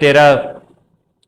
13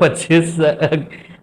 25